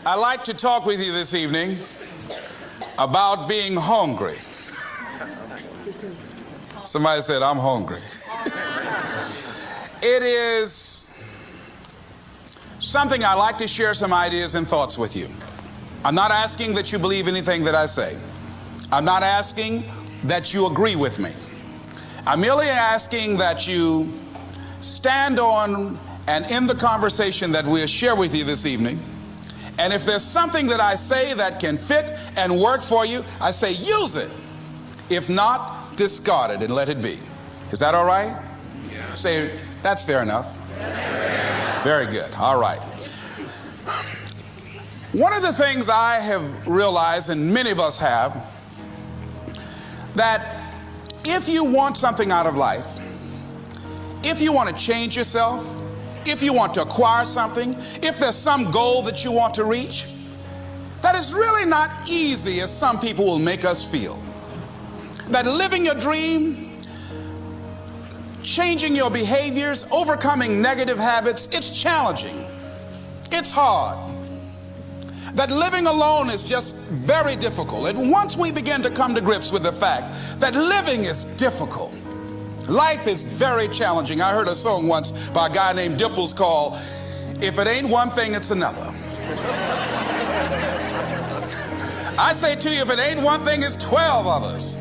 I'd like to talk with you this evening about being hungry. Somebody said, I'm hungry. It is something I like to share some ideas and thoughts with you. I'm not asking that you believe anything that I say. I'm not asking that you agree with me. I'm merely asking that you stand on and in the conversation that we'll share with you this evening. And if there's something that I say that can fit and work for you, I say use it. If not, discard it and let it be. Is that all right? Yeah. Say, that's fair enough. Yeah. Very good. All right. One of the things I have realized, and many of us have, that if you want something out of life, if you want to change yourself, if you want to acquire something, if there's some goal that you want to reach, that is really not easy as some people will make us feel. That living your dream, changing your behaviors, overcoming negative habits, it's challenging. It's hard. That living alone is just very difficult. And once we begin to come to grips with the fact that living is difficult, life is very challenging. I heard a song once by a guy named Dimples called, If It Ain't One Thing, It's Another. I say to you, if it ain't one thing, it's 12 others.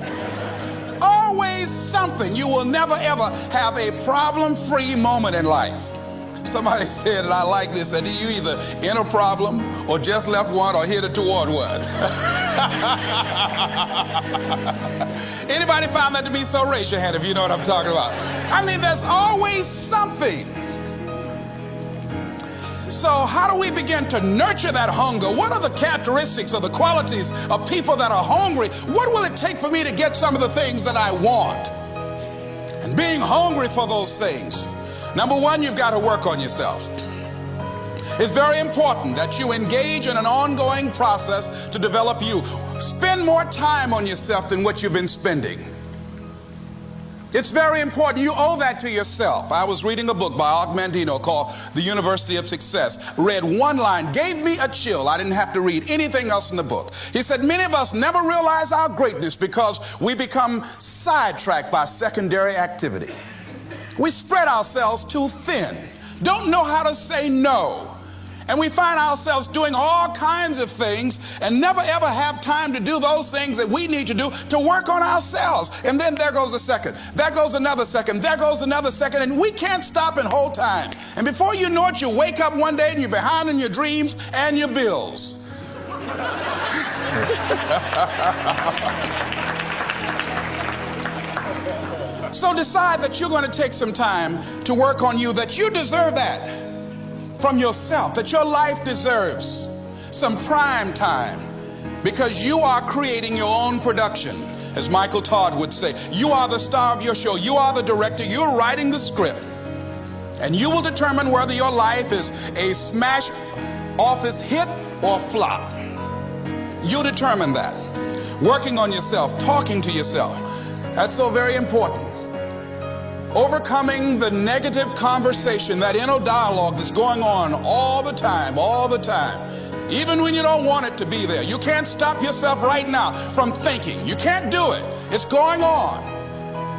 Always something. You will never ever have a problem-free moment in life. Somebody said, and I like this, that you either in a problem or just left one or headed toward one. Anybody found that to be so? Raise your hand if you know what I'm talking about. I mean, there's always something. So how do we begin to nurture that hunger? What are the characteristics or the qualities of people that are hungry? What will it take for me to get some of the things that I want? And being hungry for those things. Number one, you've got to work on yourself. It's very important that you engage in an ongoing process to develop you. Spend more time on yourself than what you've been spending. It's very important. You owe that to yourself. I was reading a book by Og Mandino called The University of Success. Read one line, gave me a chill. I didn't have to read anything else in the book. He said, many of us never realize our greatness because we become sidetracked by secondary activity. We spread ourselves too thin, don't know how to say no. And we find ourselves doing all kinds of things and never ever have time to do those things that we need to do to work on ourselves. And then there goes a second, there goes another second, there goes another second, and we can't stop and hold time. And before you know it, you wake up one day and you're behind in your dreams and your bills. So decide that you're going to take some time to work on you, that you deserve that from yourself, that your life deserves some prime time because you are creating your own production. As Michael Todd would say, you are the star of your show. You are the director. You're writing the script. And you will determine whether your life is a smash office hit or flop. You determine that. Working on yourself, talking to yourself. That's so very important. Overcoming the negative conversation, that inner dialogue that's going on all the time, even when you don't want it to be there. You can't stop yourself right now from thinking. You can't do it. It's going on.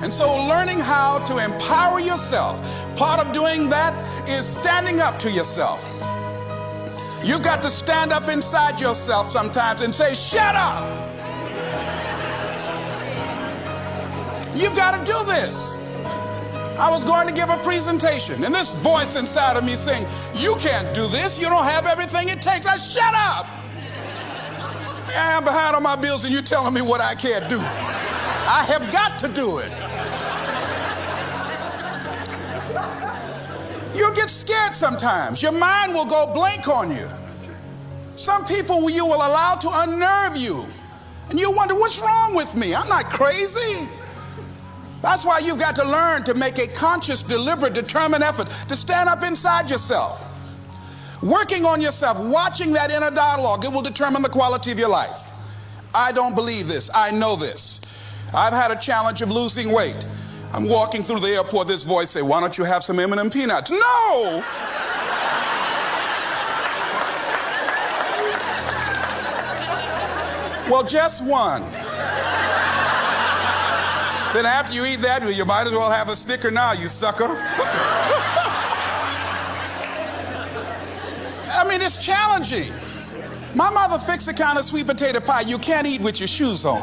And so learning how to empower yourself, part of doing that is standing up to yourself. You've got to stand up inside yourself sometimes and say, shut up. You've got to do this. I was going to give a presentation, and this voice inside of me saying, you can't do this. You don't have everything it takes. I shut up. I am behind on my bills, and you're telling me what I can't do. I have got to do it. You'll get scared sometimes. Your mind will go blank on you. Some people you will allow to unnerve you, and you wonder, what's wrong with me? I'm not crazy. That's why you've got to learn to make a conscious, deliberate, determined effort to stand up inside yourself. Working on yourself, watching that inner dialogue, it will determine the quality of your life. I don't believe this. I know this. I've had a challenge of losing weight. I'm walking through the airport, this voice say, why don't you have some M&M peanuts? No! Well, just one. Then after you eat that, you might as well have a Snicker now, you sucker. I mean, it's challenging. My mother fixed the kind of sweet potato pie you can't eat with your shoes on.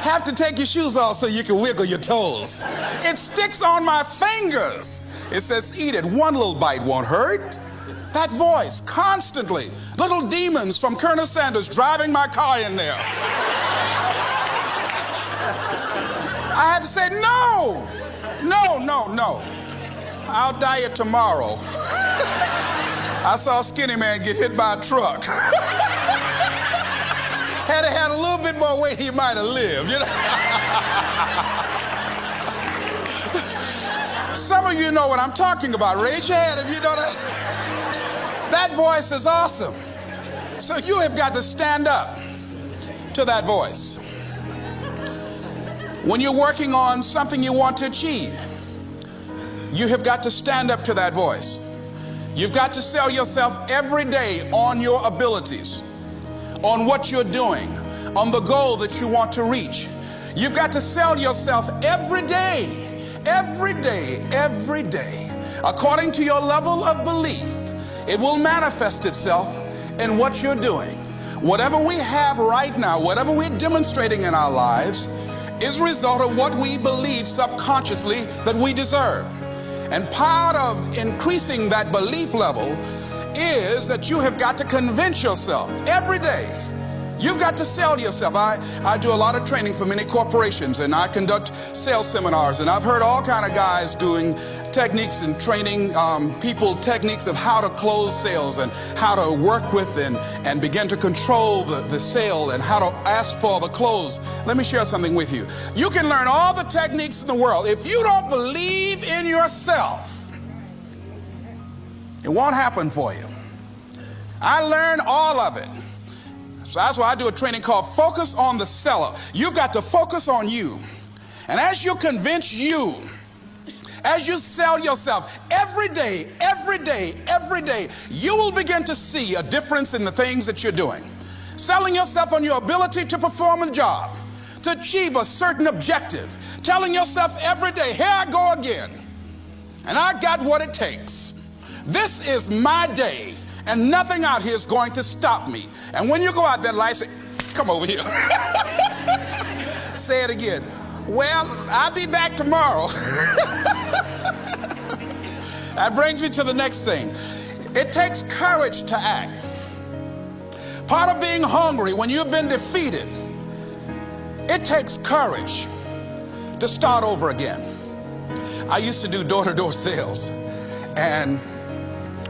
Have to take your shoes off so you can wiggle your toes. It sticks on my fingers. It says, eat it. One little bite won't hurt. That voice, constantly. Little demons from Colonel Sanders driving my car in there. I had to say, no, no, no, no. I'll diet tomorrow. I saw a skinny man get hit by a truck. Had he had a little bit more weight, he might have lived, you know. Some of you know what I'm talking about. Raise your hand if you know that. That voice is awesome. So you have got to stand up to that voice. When you're working on something you want to achieve, you have got to stand up to that voice. You've got to sell yourself every day on your abilities, on what you're doing, on the goal that you want to reach. You've got to sell yourself every day, every day, every day. According to your level of belief, it will manifest itself in what you're doing. Whatever we have right now, whatever we're demonstrating in our lives, is a result of what we believe subconsciously that we deserve. And part of increasing that belief level is that you have got to convince yourself every day. You've got to sell yourself. I do a lot of training for many corporations, and I conduct sales seminars, and I've heard all kind of guys doing techniques and training people techniques of how to close sales and how to work with and begin to control the sale and how to ask for the close. Let me share something with you. You can learn all the techniques in the world. If you don't believe in yourself, it won't happen for you. I learned all of it. So that's why I do a training called Focus on the Seller. You've got to focus on you. And as you convince you, as you sell yourself every day, every day, every day, you will begin to see a difference in the things that you're doing. Selling yourself on your ability to perform a job, to achieve a certain objective. Telling yourself every day, here I go again. And I got what it takes. This is my day. And nothing out here is going to stop me. And when you go out there in life, say, come over here. Say it again. Well, I'll be back tomorrow. That brings me to the next thing. It takes courage to act. Part of being hungry when you've been defeated, it takes courage to start over again. I used to do door-to-door sales, and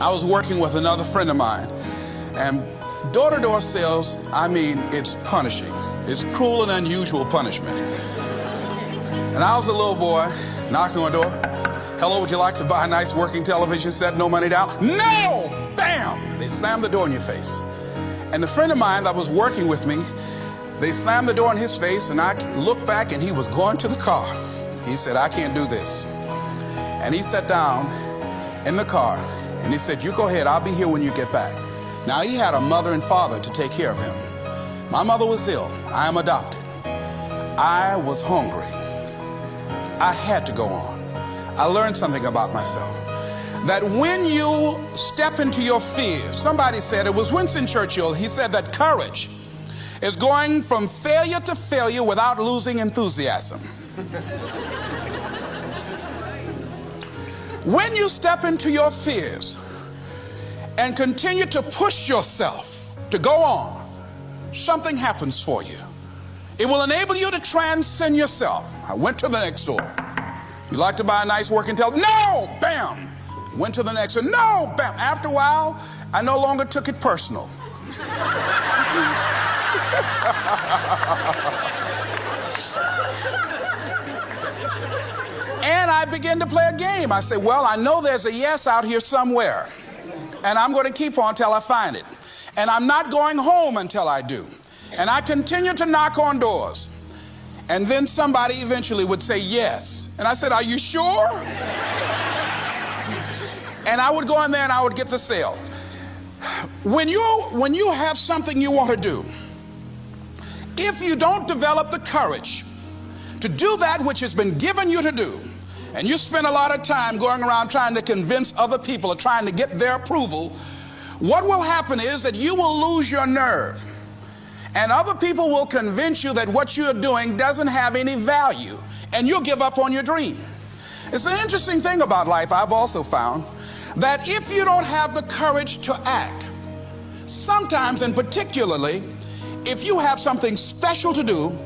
I was working with another friend of mine, and door-to-door sales, I mean, it's punishing. It's cruel and unusual punishment. And I was a little boy knocking on the door. Hello, would you like to buy a nice working television set? No money down? No! Bam! They slammed the door in your face. And the friend of mine that was working with me, they slammed the door in his face, and I looked back, and he was going to the car. He said, I can't do this. And he sat down in the car, and he said, you go ahead, I'll be here when you get back. Now, he had a mother and father to take care of him. My mother was ill. I am adopted. I was hungry. I had to go on. I learned something about myself. That when you step into your fears, somebody said, it was Winston Churchill, he said that courage is going from failure to failure without losing enthusiasm. When you step into your fears and continue to push yourself to go on, something happens for you. It will enable you to transcend yourself. I went to the next door. You like to buy a nice working television? No! Bam! Went to the next one. No! Bam! After a while, I no longer took it personal. And I began to play a game. I said, well, I know there's a yes out here somewhere, and I'm going to keep on till I find it. And I'm not going home until I do. And I continued to knock on doors. And then somebody eventually would say yes. And I said, are you sure? And I would go in there and I would get the sale. When you have something you want to do, if you don't develop the courage to do that which has been given you to do, and you spend a lot of time going around trying to convince other people or trying to get their approval, what will happen is that you will lose your nerve. And other people will convince you that what you're doing doesn't have any value, and you'll give up on your dream. It's an interesting thing about life, I've also found, that if you don't have the courage to act, sometimes, and particularly if you have something special to do,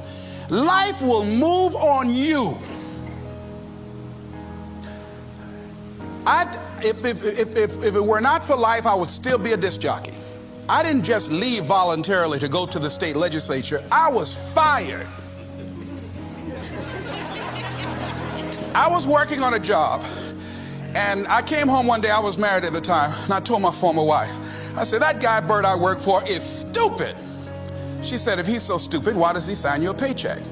life will move on you. If it were not for life, I would still be a disc jockey. I didn't just leave voluntarily to go to the state legislature. I was fired. I was working on a job, and I came home one day. I was married at the time, and I told my former wife, I said, that guy Bert I work for is stupid. She said, if he's so stupid, why does he sign you a paycheck?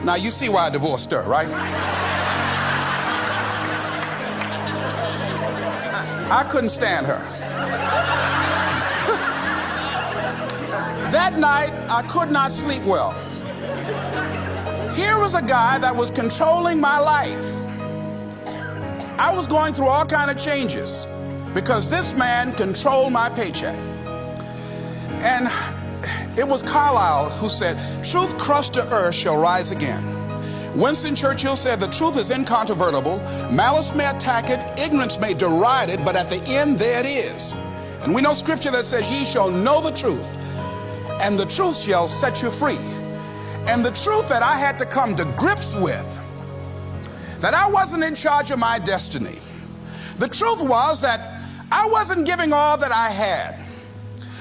Now you see why I divorced her, right? I couldn't stand her. That night, I could not sleep well. Here was a guy that was controlling my life. I was going through all kinds of changes because this man controlled my paycheck. And it was Carlyle who said, truth crushed to earth shall rise again. Winston Churchill said, the truth is incontrovertible. Malice may attack it, ignorance may deride it, but at the end there it is. And we know scripture that says, ye shall know the truth, and the truth shall set you free. And the truth that I had to come to grips with, that I wasn't in charge of my destiny. The truth was that I wasn't giving all that I had.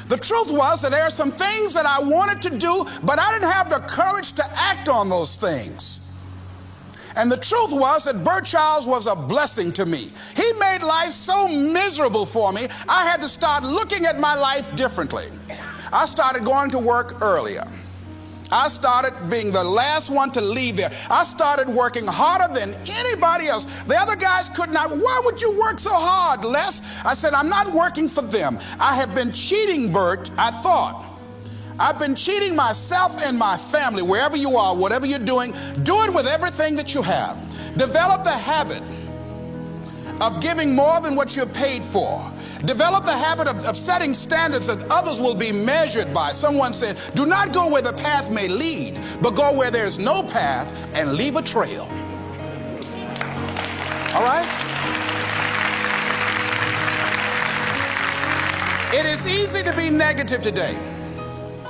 The truth was that there are some things that I wanted to do, but I didn't have the courage to act on those things. And the truth was that Bert Childs was a blessing to me. He made life so miserable for me, I had to start looking at my life differently. I started going to work earlier. I started being the last one to leave there. I started working harder than anybody else. The other guys could not. Why would you work so hard, Les? I said, I'm not working for them. I have been cheating, Bert, I thought. I've been cheating myself and my family. Wherever you are, whatever you're doing, do it with everything that you have. Develop the habit of giving more than what you're paid for. Develop the habit of setting standards that others will be measured by. Someone said, do not go where the path may lead, but go where there's no path and leave a trail. All right? It is easy to be negative today.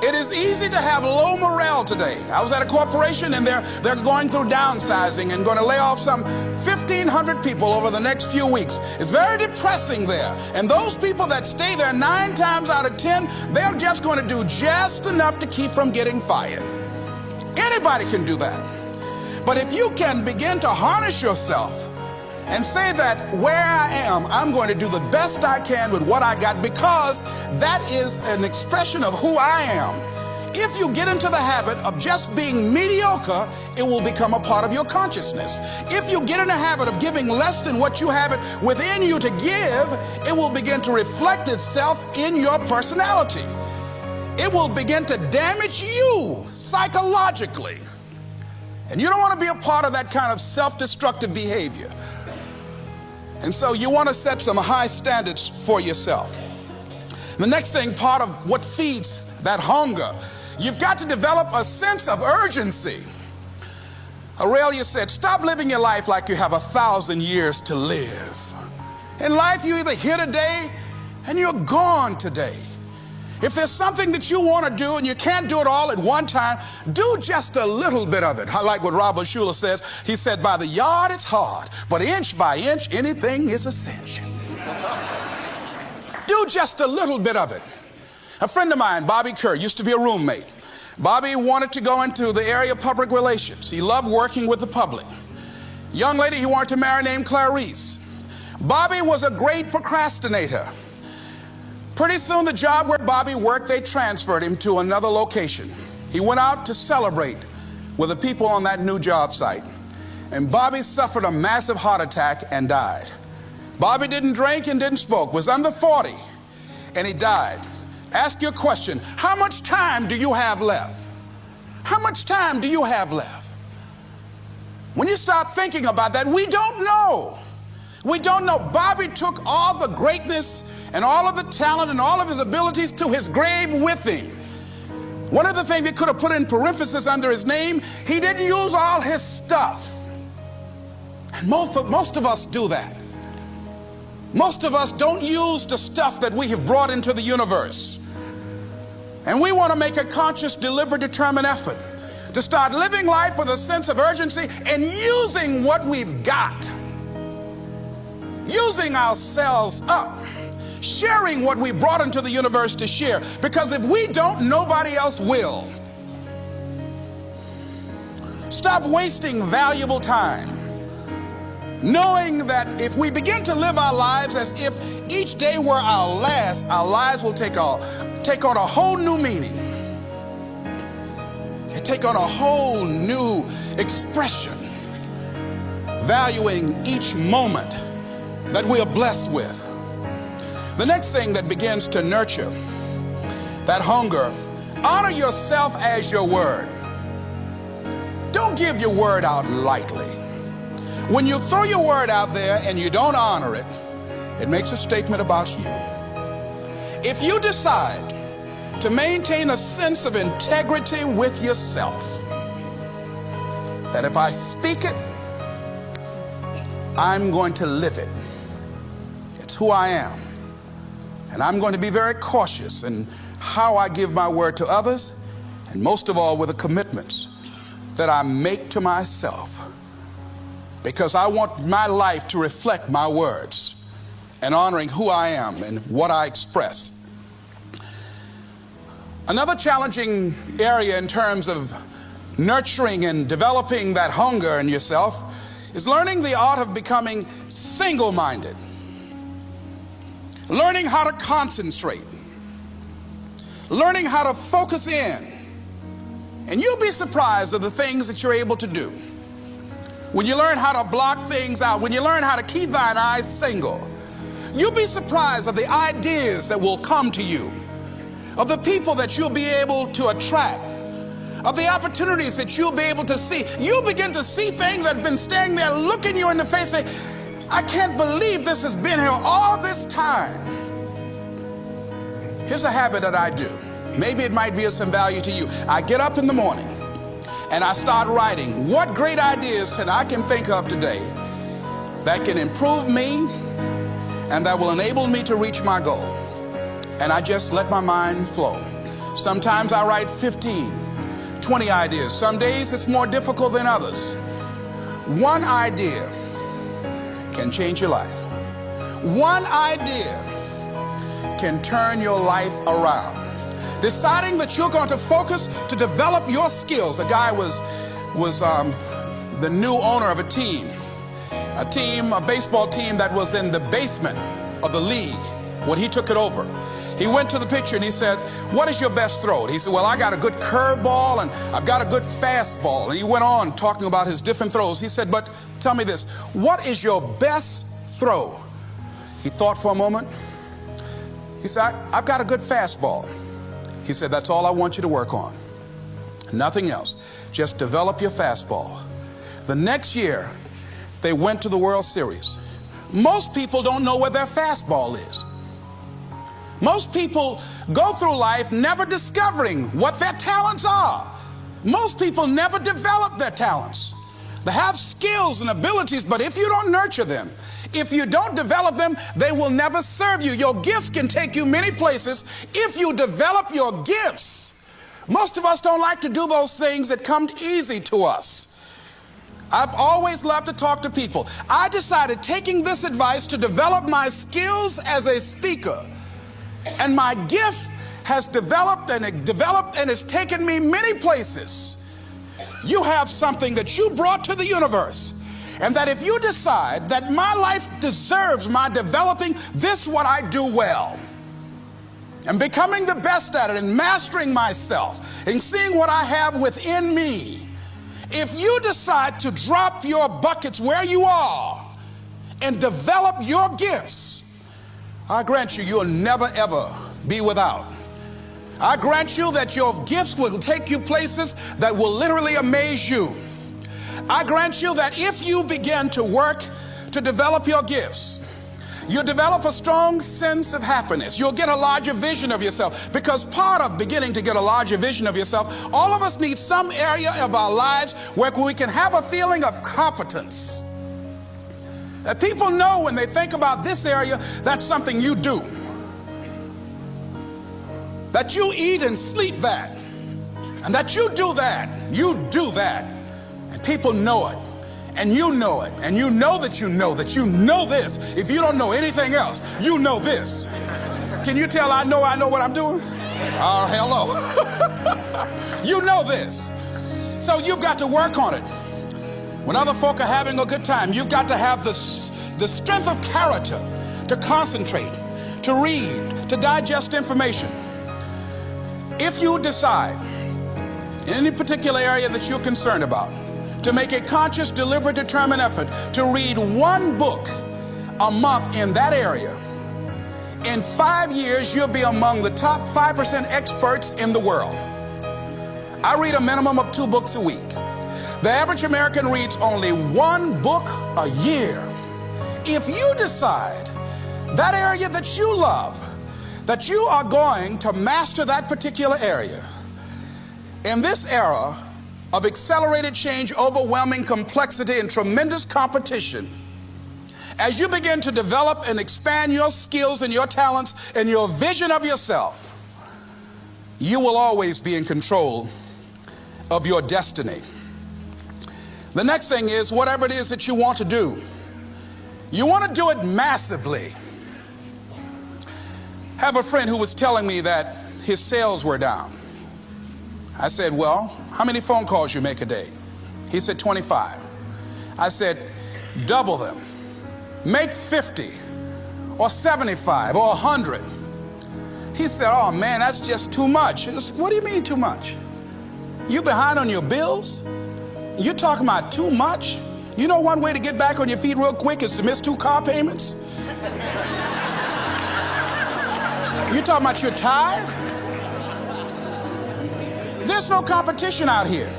It is easy to have low morale today. I was at a corporation and they're going through downsizing and going to lay off some 1,500 people over the next few weeks. It's very depressing there. And those people that stay there 9 times out of 10, they're just going to do just enough to keep from getting fired. Anybody can do that. But if you can begin to harness yourself and say that where I am, I'm going to do the best I can with what I got, because that is an expression of who I am. If you get into the habit of just being mediocre, it will become a part of your consciousness. If you get in the habit of giving less than what you have it within you to give, it will begin to reflect itself in your personality. It will begin to damage you psychologically. And you don't want to be a part of that kind of self-destructive behavior. And so you want to set some high standards for yourself. The next thing, part of what feeds that hunger, you've got to develop a sense of urgency. Aurelia said, stop living your life like you have 1,000 years to live. In life, you're either here today and you're gone today. If there's something that you want to do and you can't do it all at one time, do just a little bit of it. I like what Robert Schuller says. He said, by the yard it's hard, but inch by inch, anything is a cinch. Do just a little bit of it. A friend of mine, Bobby Kerr, used to be a roommate. Bobby wanted to go into the area of public relations. He loved working with the public. Young lady he wanted to marry named Clarice. Bobby was a great procrastinator. Pretty soon the job where Bobby worked, they transferred him to another location. He went out to celebrate with the people on that new job site. And Bobby suffered a massive heart attack and died. Bobby didn't drink and didn't smoke, was under 40, and he died. Ask your question. How much time do you have left? How much time do you have left? When you start thinking about that, we don't know. We don't know. Bobby took all the greatness and all of the talent and all of his abilities to his grave with him. One of the things he could have put in parenthesis under his name, he didn't use all his stuff. And most of us do that. Most of us don't use the stuff that we have brought into the universe. And we want to make a conscious, deliberate, determined effort to start living life with a sense of urgency and using what we've got. Using ourselves up. Sharing what we brought into the universe to share. Because if we don't, nobody else will. Stop wasting valuable time, knowing that if we begin to live our lives as if each day were our last, our lives will take on a whole new meaning. They take on a whole new expression, valuing each moment that we are blessed with. The next thing that begins to nurture that hunger, honor yourself as your word. Don't give your word out lightly. When you throw your word out there and you don't honor it, it makes a statement about you. If you decide to maintain a sense of integrity with yourself, that if I speak it, I'm going to live it. It's who I am. And I'm going to be very cautious in how I give my word to others, and most of all with the commitments that I make to myself, because I want my life to reflect my words and honoring who I am and what I express. Another challenging area in terms of nurturing and developing that hunger in yourself is learning the art of becoming single-minded. Learning how to concentrate, learning how to focus in. And you'll be surprised at the things that you're able to do. When you learn how to block things out, when you learn how to keep thine eyes single, you'll be surprised at the ideas that will come to you, of the people that you'll be able to attract, of the opportunities that you'll be able to see. You'll begin to see things that have been standing there looking you in the face saying, I can't believe this has been here all this time. Here's a habit that I do. Maybe it might be of some value to you. I get up in the morning and I start writing what great ideas that I can think of today that can improve me and that will enable me to reach my goal. And I just let my mind flow. Sometimes I write 15, 20 ideas. Some days it's more difficult than others. One idea can change your life. One idea can turn your life around. Deciding that you're going to focus to develop your skills. The guy was the new owner of a baseball team that was in the basement of the league when he took it over. He went to the pitcher and he said, what is your best throw? He said, well, I got a good curveball and I've got a good fastball. And he went on talking about his different throws. He said, but tell me this, what is your best throw? He thought for a moment. He said, I've got a good fastball. He said, that's all I want you to work on. Nothing else. Just develop your fastball. The next year, they went to the World Series. Most people don't know where their fastball is. Most people go through life never discovering what their talents are. Most people never develop their talents. They have skills and abilities, but if you don't nurture them, if you don't develop them, they will never serve you. Your gifts can take you many places if you develop your gifts. Most of us don't like to do those things that come easy to us. I've always loved to talk to people. I decided, taking this advice, to develop my skills as a speaker. And my gift has developed and it's taken me many places. You have something that you brought to the universe, and that if you decide that my life deserves my developing this, what I do well, and becoming the best at it, and mastering myself, and seeing what I have within me, if you decide to drop your buckets where you are and develop your gifts, I grant you, you'll never ever be without. I grant you that your gifts will take you places that will literally amaze you. I grant you that if you begin to work to develop your gifts, you'll develop a strong sense of happiness. You'll get a larger vision of yourself, because part of beginning to get a larger vision of yourself, all of us need some area of our lives where we can have a feeling of competence. That people know when they think about this area, that's something you do. That you eat and sleep that. And that you do that. You do that. And people know it. And you know it. And you know that you know this. If you don't know anything else, you know this. Can you tell I know what I'm doing? Oh, hello. You know this. So you've got to work on it. When other folk are having a good time, you've got to have the strength of character to concentrate, to read, to digest information. If you decide in any particular area that you're concerned about, to make a conscious, deliberate, determined effort to read one book a month in that area, in 5 years, you'll be among the top 5% experts in the world. I read a minimum of 2 books a week. The average American reads only 1 book a year. If you decide that area that you love, that you are going to master that particular area, in this era of accelerated change, overwhelming complexity, and tremendous competition, as you begin to develop and expand your skills and your talents and your vision of yourself, you will always be in control of your destiny. The next thing is, whatever it is that you want to do, you want to do it massively. I have a friend who was telling me that his sales were down. I said, well, how many phone calls you make a day? He said, 25. I said, double them. Make 50 or 75 or 100. He said, oh man, that's just too much. I said, what do you mean too much? You behind on your bills? You're talking about too much? You know one way to get back on your feet real quick is to miss 2 car payments? You talking about you're tired? There's no competition out here.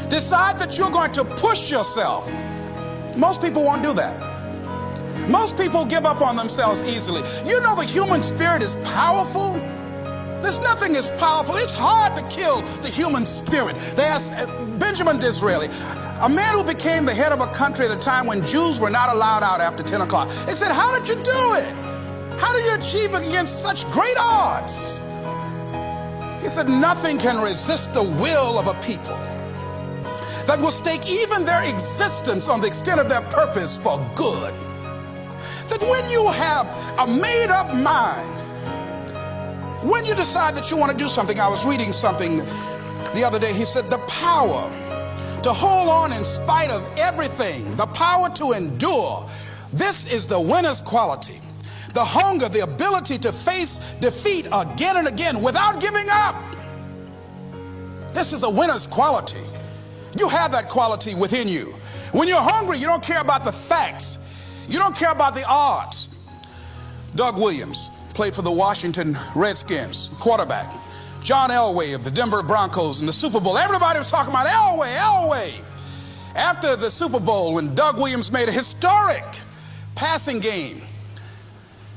Decide that you're going to push yourself. Most people won't do that. Most people give up on themselves easily. You know the human spirit is powerful. There's nothing as powerful. It's hard to kill the human spirit. They asked Benjamin Disraeli, a man who became the head of a country at a time when Jews were not allowed out after 10 o'clock. They said, how did you do it? How did you achieve it against such great odds? He said, nothing can resist the will of a people that will stake even their existence on the extent of their purpose for good. That when you have a made-up mind, when you decide that you want to do something, I was reading something the other day, he said, the power to hold on in spite of everything, the power to endure, this is the winner's quality. The hunger, the ability to face defeat again and again without giving up. This is a winner's quality. You have that quality within you. When you're hungry, you don't care about the facts. You don't care about the odds. Doug Williams played for the Washington Redskins, quarterback. John Elway of the Denver Broncos in the Super Bowl. Everybody was talking about Elway. After the Super Bowl, when Doug Williams made a historic passing game,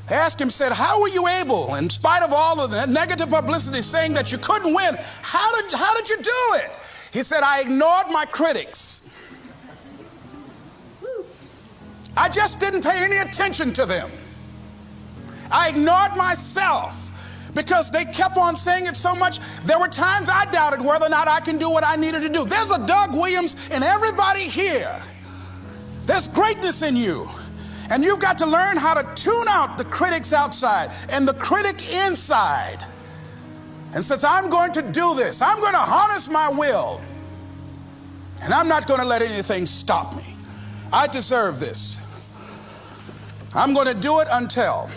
they asked him, said, how were you able, in spite of all of the negative publicity saying that you couldn't win, how did you do it? He said, I ignored my critics. I just didn't pay any attention to them. I ignored myself because they kept on saying it so much. There were times I doubted whether or not I can do what I needed to do. There's a Doug Williams in everybody here. There's greatness in you. And you've got to learn how to tune out the critics outside and the critic inside. And since I'm going to do this, I'm going to harness my will. And I'm not going to let anything stop me. I deserve this. I'm going to do it until.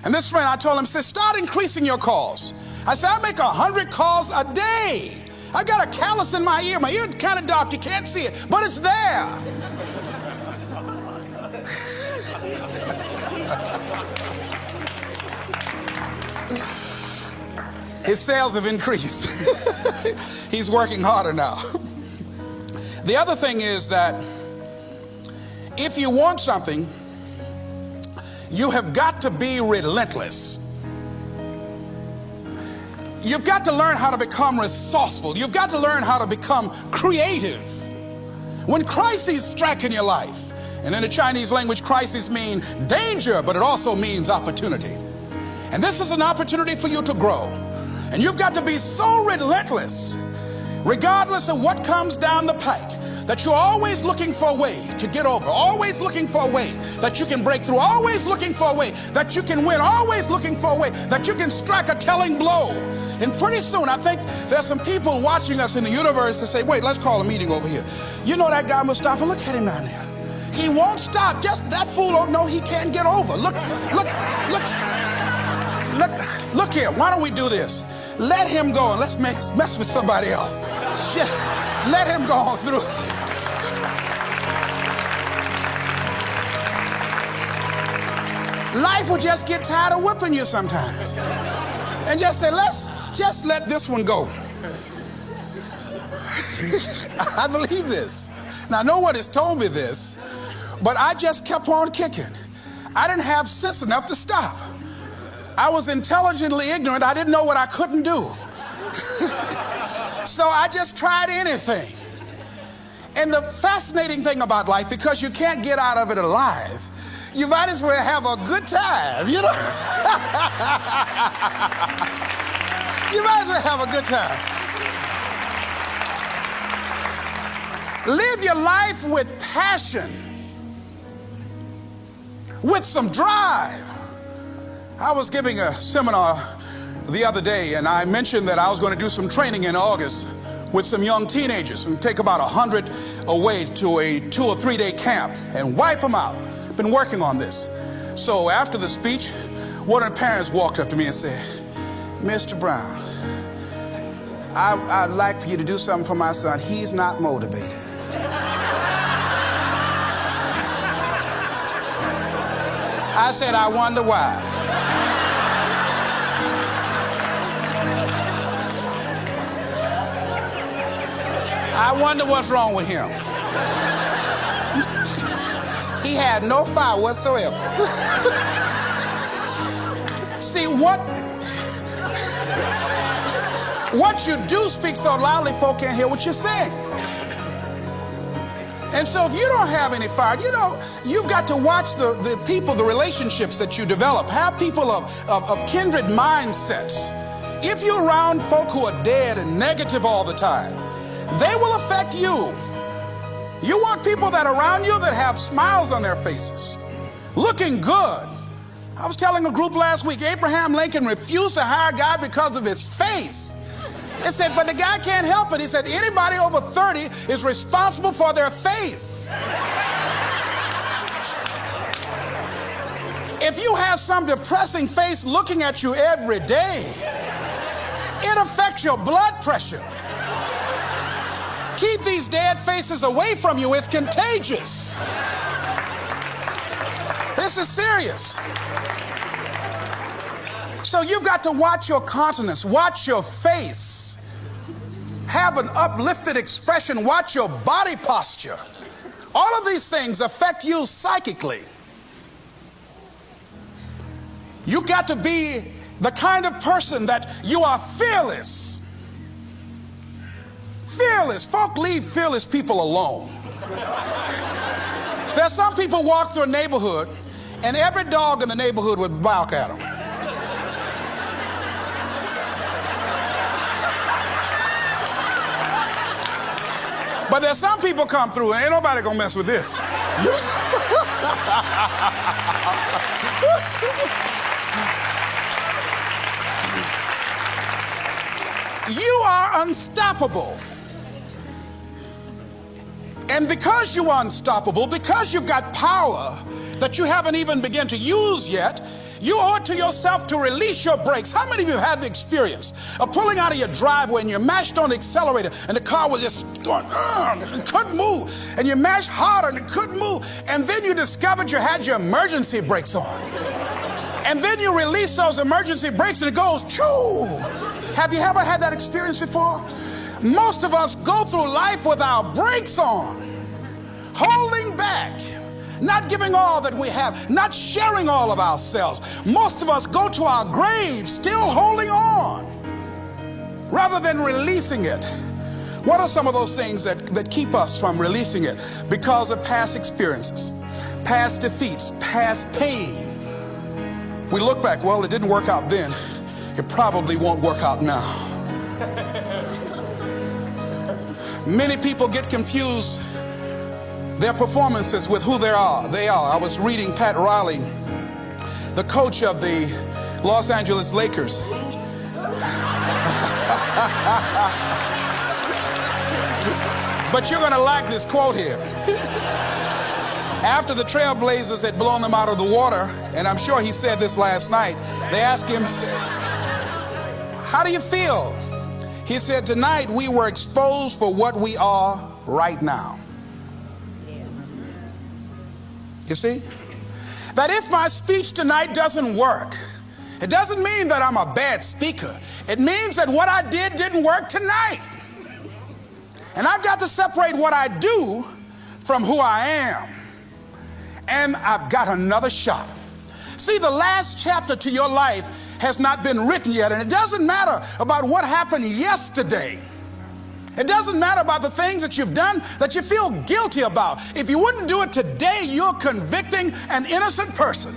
And this friend, I told him, said, start increasing your calls. I said, I make 100 calls a day. I got a callus in my ear. My ear kind of dark. You can't see it, but it's there. His sales have increased. He's working harder now. The other thing is that if you want something, you have got to be relentless. You've got to learn how to become resourceful. You've got to learn how to become creative. When crises strike in your life, and in the Chinese language, crises mean danger, but it also means opportunity. And this is an opportunity for you to grow. And you've got to be so relentless, regardless of what comes down the pike, that you're always looking for a way to get over, always looking for a way that you can break through, always looking for a way that you can win, always looking for a way that you can strike a telling blow. And pretty soon, I think there's some people watching us in the universe that say, wait, let's call a meeting over here. You know that guy Mustafa? Look at him down there. He won't stop. Just that fool don't know he can't get over. Look here. Why don't we do this? Let him go and let's mess with somebody else. Let him go on through. Life will just get tired of whipping you sometimes. And just say, let's just let this one go. I believe this. Now, no one has told me this, but I just kept on kicking. I didn't have sense enough to stop. I was intelligently ignorant. I didn't know what I couldn't do. So I just tried anything. And the fascinating thing about life, because you can't get out of it alive, you might as well have a good time, you know? You might as well have a good time. Live your life with passion, with some drive. I was giving a seminar the other day, and I mentioned that I was going to do some training in August with some young teenagers and take about 100 away to a 2 or 3 day camp and wipe them out. I've been working on this. So after the speech, one of the parents walked up to me and said, Mr. Brown, I'd like for you to do something for my son. He's not motivated. I said, I wonder why. I wonder what's wrong with him. He had no fire whatsoever. See, what you do speaks so loudly folk can't hear what you're saying. And so if you don't have any fire, you know, you've got to watch the people, the relationships that you develop. Have people of kindred mindsets. If you're around folk who are dead and negative all the time, they will affect you. You want people that are around you that have smiles on their faces, looking good. I was telling a group last week, Abraham Lincoln refused to hire a guy because of his face. They said, but the guy can't help it. He said, anybody over 30 is responsible for their face. If you have some depressing face looking at you every day, it affects your blood pressure. Keep these dead faces away from you. It's contagious. This is serious. So you've got to watch your countenance, watch your face, have an uplifted expression, watch your body posture. All of these things affect you psychically. You got to be the kind of person that you are fearless. Fearless. Folk leave fearless people alone. There's some people walk through a neighborhood and every dog in the neighborhood would bark at them. But there's some people come through and ain't nobody gonna mess with this. You are unstoppable. And because you are unstoppable, because you've got power that you haven't even begun to use yet, you owe it to yourself to release your brakes. How many of you have the experience of pulling out of your driveway and you mashed on the accelerator and the car was just going, it couldn't move, and you mashed harder and it couldn't move, and then you discovered you had your emergency brakes on. And then you release those emergency brakes and it goes, choo. Have you ever had that experience before? Most of us go through life with our brakes on, holding back, not giving all that we have, not sharing all of ourselves. Most of us go to our graves still holding on rather than releasing it. What are some of those things that keep us from releasing it? Because of past experiences, past defeats, past pain. We look back, well, it didn't work out then. It probably won't work out now. Many people get confused their performances with who they are. I was reading Pat Riley, the coach of the Los Angeles Lakers. But you're going to like this quote here. After the Trailblazers had blown them out of the water, and I'm sure he said this last night, they asked him, how do you feel? He said, tonight we were exposed for what we are right now. You see? That if my speech tonight doesn't work, it doesn't mean that I'm a bad speaker. It means that what I did didn't work tonight. And I've got to separate what I do from who I am. And I've got another shot. See, the last chapter to your life has not been written yet, and it doesn't matter about what happened yesterday. It doesn't matter about the things that you've done that you feel guilty about. If you wouldn't do it today, you're convicting an innocent person.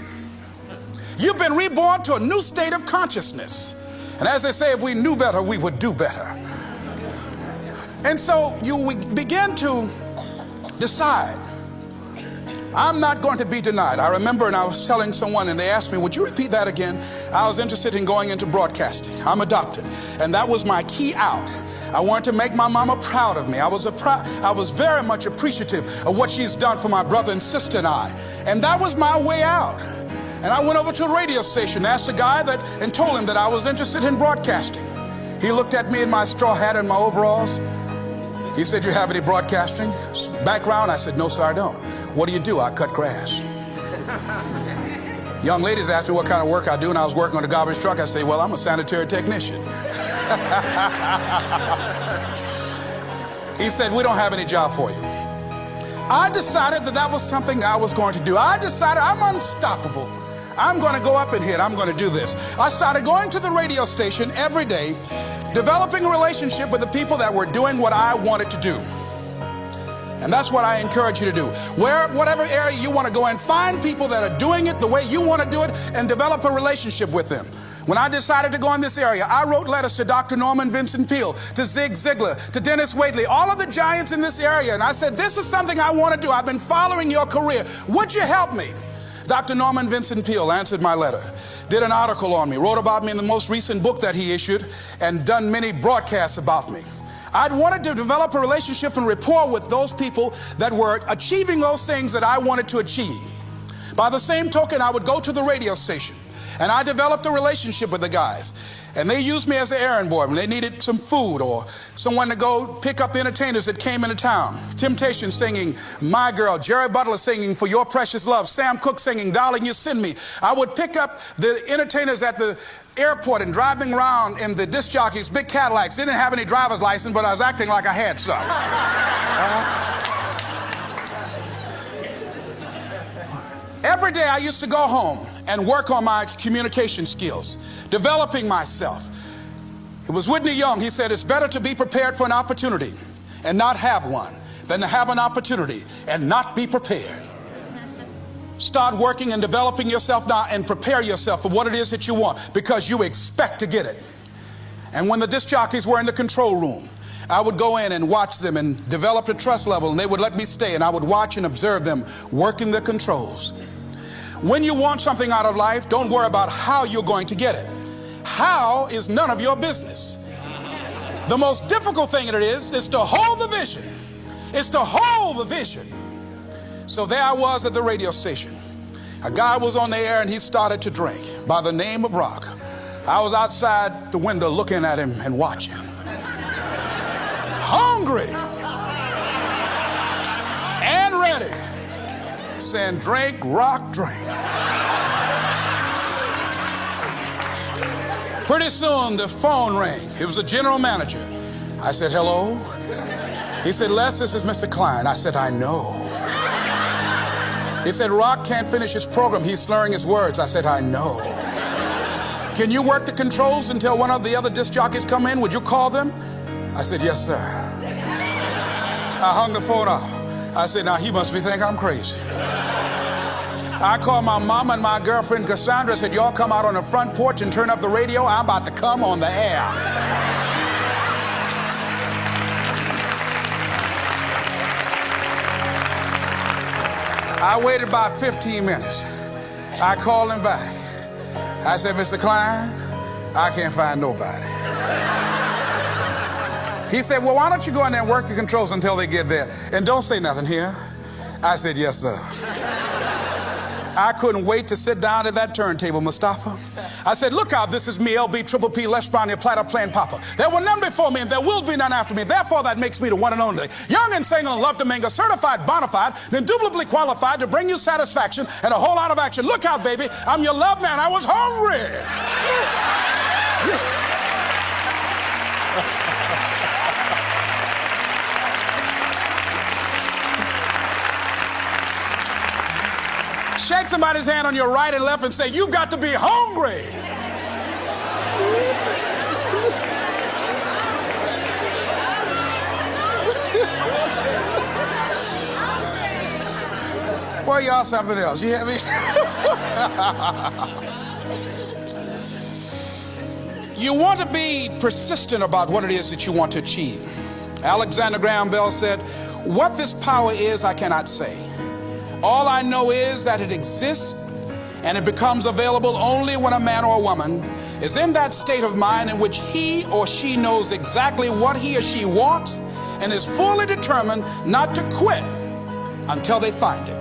You've been reborn to a new state of consciousness. And as they say, if we knew better, we would do better. And so you begin to decide, I'm not going to be denied. I remember, and I was telling someone, and they asked me, would you repeat that again? I was interested in going into broadcasting. I'm adopted. And that was my key out. I wanted to make my mama proud of me. I was very much appreciative of what she's done for my brother and sister and I. And that was my way out. And I went over to a radio station, asked the guy and told him that I was interested in broadcasting. He looked at me in my straw hat and my overalls. He said, you have any broadcasting background? I said, no, sir, I don't. What do you do? I cut grass. Young ladies asked me what kind of work I do, and I was working on a garbage truck. I say, well, I'm a sanitary technician. He said, we don't have any job for you. I decided that was something I was going to do. I decided I'm unstoppable. I'm going to go up in here and I'm going to do this. I started going to the radio station every day, developing a relationship with the people that were doing what I wanted to do. And that's what I encourage you to do. Whatever area you want to go in, find people that are doing it the way you want to do it and develop a relationship with them. When I decided to go in this area, I wrote letters to Dr. Norman Vincent Peale, to Zig Ziglar, to Dennis Waitley, all of the giants in this area. And I said, this is something I want to do. I've been following your career. Would you help me? Dr. Norman Vincent Peale answered my letter, did an article on me, wrote about me in the most recent book that he issued, and done many broadcasts about me. I'd wanted to develop a relationship and rapport with those people that were achieving those things that I wanted to achieve. By the same token, I would go to the radio station, and I developed a relationship with the guys. And they used me as an errand boy when they needed some food or someone to go pick up entertainers that came into town. Temptation singing My Girl, Jerry Butler singing For Your Precious Love, Sam Cooke singing Darling You Send Me. I would pick up the entertainers at the airport and drive them around in the disc jockeys, big Cadillacs. They didn't have any driver's license, but I was acting like I had some. Every day I used to go home and work on my communication skills, developing myself. It was Whitney Young. He said, it's better to be prepared for an opportunity and not have one than to have an opportunity and not be prepared. Start working and developing yourself now and prepare yourself for what it is that you want, because you expect to get it. And when the disc jockeys were in the control room, I would go in and watch them and develop a trust level, and they would let me stay, and I would watch and observe them working the controls. When you want something out of life, don't worry about how you're going to get it. How is none of your business. The most difficult thing it is to hold the vision. It's to hold the vision. So there I was at the radio station. A guy was on the air and he started to drink by the name of Rock. I was outside the window looking at him and watching. Hungry and ready, saying, drink, rock, drink. Pretty soon the phone rang. It was the general manager. I said, hello? He said, Les, this is Mr. Klein. I said, I know. He said, Rock can't finish his program. He's slurring his words. I said, I know. Can you work the controls until one of the other disc jockeys come in? Would you call them? I said, yes, sir. I hung the phone up. I said, now he must be thinking I'm crazy. I called my mama and my girlfriend Cassandra, said, y'all come out on the front porch and turn up the radio. I'm about to come on the air. I waited about 15 minutes. I called him back. I said, Mr. Klein, I can't find nobody. He said, well, why don't you go in there and work the controls until they get there? And don't say nothing here. I said, yes, sir. I couldn't wait to sit down at that turntable, Mustafa. I said, look out, this is me, LB, Triple P, Les Brown, your platter playing Papa. There were none before me, and there will be none after me. Therefore, that makes me the one and only. Young and single and love to mingle, certified, bona fide, indubitably qualified to bring you satisfaction and a whole lot of action. Look out, baby, I'm your love man. I was hungry. Shake somebody's hand on your right and left and say, you've got to be hungry. Boy, y'all something else. You hear me? You want to be persistent about what it is that you want to achieve. Alexander Graham Bell said, what this power is, I cannot say. All I know is that it exists, and it becomes available only when a man or a woman is in that state of mind in which he or she knows exactly what he or she wants and is fully determined not to quit until they find it.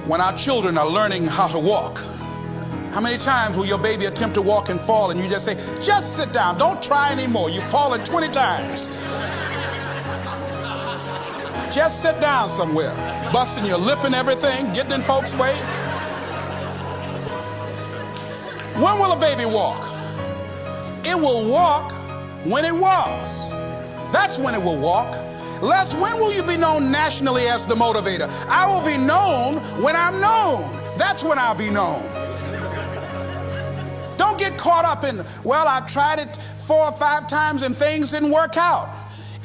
When our children are learning how to walk, how many times will your baby attempt to walk and fall and you just say, just sit down, don't try anymore, you've fallen 20 times. Just sit down somewhere, busting your lip and everything, getting in folks' way. When will a baby walk? It will walk when it walks. That's when it will walk. Les, when will you be known nationally as the motivator? I will be known when I'm known. That's when I'll be known. Don't get caught up in, well, I've tried it 4 or 5 times and things didn't work out.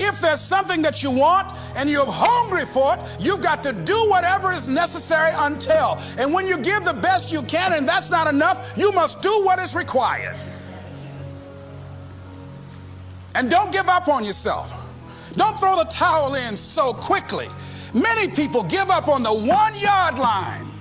If there's something that you want and you're hungry for it, you've got to do whatever is necessary until. And when you give the best you can and that's not enough, you must do what is required. And don't give up on yourself. Don't throw the towel in so quickly. Many people give up on the 1-yard line,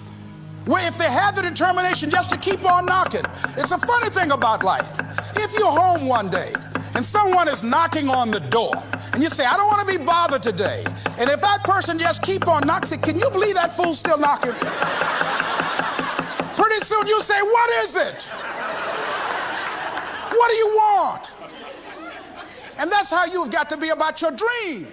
where if they have the determination just to keep on knocking. It's a funny thing about life. If you're home one day and someone is knocking on the door and you say, I don't want to be bothered today, and if that person just keep on knocking, say, can you believe that fool's still knocking? Pretty soon you say, what is it? What do you want? And that's how you've got to be about your dream.